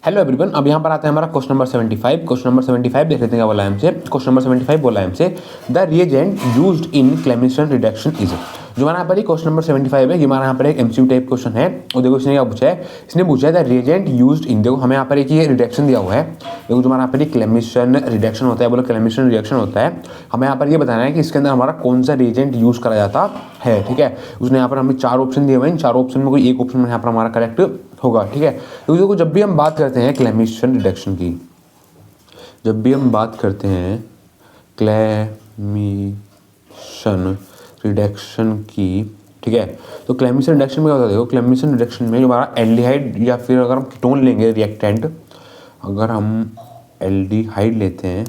Hello everyone, अब यहाँ पर आता है हमारा क्वेश्चन नंबर 75। क्वेश्चन नंबर 75 देख लेते हैं क्या बोला है हमसे। क्वेश्चन नंबर 75 बोला है हमसे, the reagent used in Clemmensen reduction is. जो हमारा यहाँ पर क्वेश्चन नंबर 75 है, ये हमारा यहाँ पर एक एमसीक्यू टाइप क्वेश्चन है। और देखो इसने क्या पूछा है, इसने पूछा है द रिएजेंट यूज्ड इन। देखो हमें यहाँ पर एक ये रिडक्शन दिया हुआ है। देखो जो हमारा यहाँ पर क्लेमिशन रिडक्शन होता है, बोलो क्लेमिशन रिडक्शन होता है, हमें यहाँ पर ये बताना है कि इसके अंदर हमारा कौन सा रिएजेंट यूज करा जाता है। ठीक है, उसने यहाँ पर हमें 4 ऑप्शन दिए हुए हैं। इन 4 ऑप्शन में कोई एक ऑप्शन यहाँ पर हमारा करेक्ट होगा। ठीक है, तो देखो जब भी हम बात करते हैं क्लेमिशन रिडक्शन की, जब भी हम बात करते हैं क्लेमिशन रिडक्शन की, ठीक है, तो क्लेमिशन रिडक्शन में क्या होता है। देखो क्लेमिशन रिडक्शन में जो हमारा एल्डिहाइड या फिर अगर हम कीटोन लेंगे रिएक्टेंट, अगर हम एल्डिहाइड लेते हैं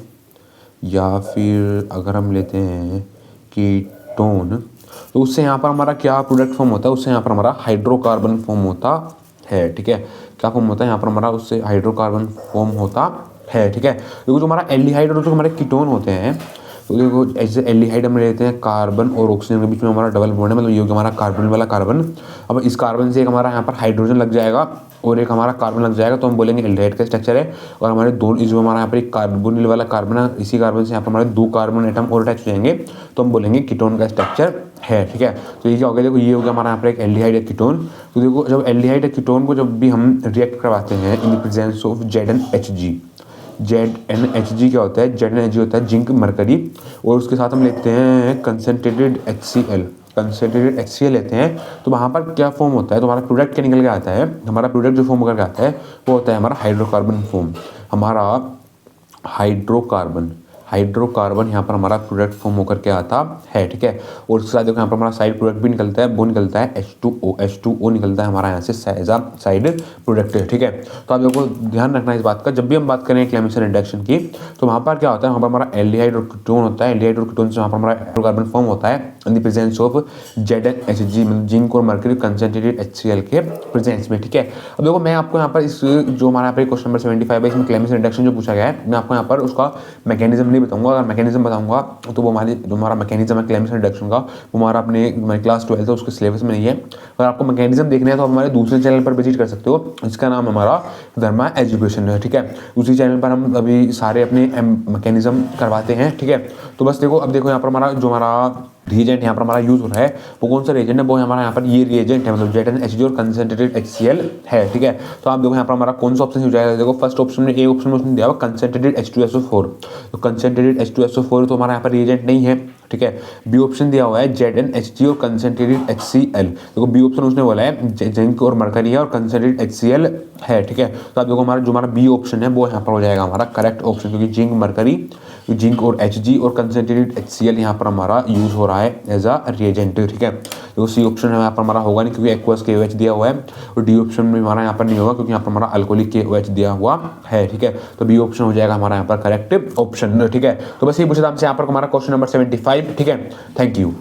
या फिर अगर हम लेते हैं कीटोन, तो उससे यहाँ पर हमारा क्या प्रोडक्ट फॉर्म होता है, उससे यहाँ पर हमारा हाइड्रोकार्बन फॉर्म होता है। ठीक है, क्या फॉर्म होता है यहाँ पर हमारा, उससे हाइड्रोकार्बन फॉर्म होता है। ठीक है, देखो जो हमारा एल्डिहाइड और जो हमारे कीटोन होते हैं, तो देखो ऐसे एल्डिहाइड हम लेते हैं, कार्बन और ऑक्सीजन के बीच में हमारा डबल बॉन्ड है, मतलब ये हो गया हमारा कार्बन वाला कार्बन। अब इस कार्बन से एक हमारा यहाँ पर हाइड्रोजन लग जाएगा और एक हमारा कार्बन लग जाएगा, तो हम बोलेंगे एल्डिहाइड का स्ट्रक्चर है। और हमारे दो जो हमारा यहाँ पर एक कार्बोनिल वाला कार्बन है, इसी कार्बन से यहाँ पर हमारे 2 कार्बन एटम और अटैच हो जाएंगे, तो हम बोलेंगे कीटोन का स्ट्रक्चर है। ठीक है, तो ये क्या हो गया, देखो ये हो गया हमारा यहाँ पर एक एल्डिहाइड या कीटोन। तो देखो जब एल्डिहाइड या कीटोन को जब भी हम रिएक्ट करवाते हैं in the presence of ZnHg, ZnHg क्या होता है, ZnHg होता है जिंक मरकरी, और उसके साथ हम लेते हैं कंसनट्रेटेड HCl, कंसनट्रेटेड HCl लेते हैं, तो वहाँ पर क्या फॉर्म होता है, तो हमारा प्रोडक्ट क्या निकल के आता है, हमारा प्रोडक्ट जो फॉर्म करके आता है वो होता है हमारा हाइड्रोकार्बन फॉर्म, हमारा हाइड्रोकार्बन यहाँ पर हमारा प्रोडक्ट फॉर्म होकर के आता है। ठीक है, और उसके साथ देखो यहाँ पर हमारा साइड प्रोडक्ट भी निकलता है, वो निकलता है H2O निकलता है हमारा यहाँ से साइड प्रोडक्ट। ठीक है, तो आप देखो ध्यान रखना इस बात का, जब भी हम बात करें क्लेमिशन रिडक्शन की, तो वहाँ पर क्या होता है, वहाँ पर हमारा एल्डिहाइड और कीटोन होता है। एल्डिहाइड और कीटोन से वहाँ पर हमारा हाइड्रोकार्बन फॉर्म होता है in the presence of ZnHg, मतलब जिंक और मरकरी कंसनट्रेटेड HCl के प्रेजेंस में। ठीक है, अब देखो मैं आपको यहाँ पर इस जो हमारा यहाँ पर क्वेश्चन नंबर 75 है, इसमें क्लेमिशन रिडक्शन जो पूछा गया है, मैं आपको यहाँ पर उसका मैकेनिज्म नहीं बताऊंगा। अगर मैकेनिज्म बताऊंगा तो वो हमारी जो हमारा मैकेनिज्म है क्लेमिशन रिडक्शन का, वो हमारा अपने क्लास 12 है उसके सिलेबस में नहीं है। अगर आपको मैकेनिज्म देखना है तो आप हमारे दूसरे चैनल पर विजिट कर सकते हो, इसका नाम हमारा धर्मा एजुकेशन है। ठीक है, उसी चैनल पर हम अभी सारे अपने मैकेनिज्म करवाते हैं। ठीक है, तो बस देखो अब देखो यहाँ पर हमारा जो हमारा रिएजेंट यहाँ पर हमारा यूज हो रहा है, वो कौन सा रिएजेंट है, वो हमारा यहाँ पर ये रिएजेंट है, मतलब ZnHg और कंसनट्रेटेड HCl है। ठीक है, तो आप देखो यहाँ पर हमारा कौन सा ऑप्शन हो जाएगा। देखो फर्स्ट ऑप्शन में ए ऑप्शन में उसने दिया हुआ कंसनट्रेटेड H2SO4, तो कंसनट्रेटेड H2SO4 तो हमारा यहाँ पर रिएजेंट नहीं है। ठीक है, बी ऑप्शन दिया हुआ है ZnHg और कंसनट्रेटेड HCl, देखो बी ऑप्शन उसने बोला है जिंक और मरकरी है और कंसनट्रेटेड HCl है। ठीक है, तो आप देखो हमारा जो हमारा बी ऑप्शन है वो यहाँ पर हो जाएगा हमारा करेक्ट ऑप्शन, क्योंकि जिंक मरकरी, जिंक और Hg और कंसनट्रेटेड HCl यहाँ पर हमारा यूज हो रहा है एज अ रिएजेंट। ठीक है, तो सी ऑप्शन यहाँ पर हमारा होगा नहीं, क्योंकि एक्वस KOH दिया हुआ है, और डी ऑप्शन में हमारा यहाँ पर नहीं होगा क्योंकि यहाँ पर हमारा अल्कोहलिक KOH दिया हुआ है। ठीक है, तो बी ऑप्शन हो जाएगा हमारा यहाँ पर करेक्ट ऑप्शन। ठीक है, तो बस ये पूछा था हमसे यहाँ पर हमारा क्वेश्चन नंबर 75। ठीक है, थैंक यू।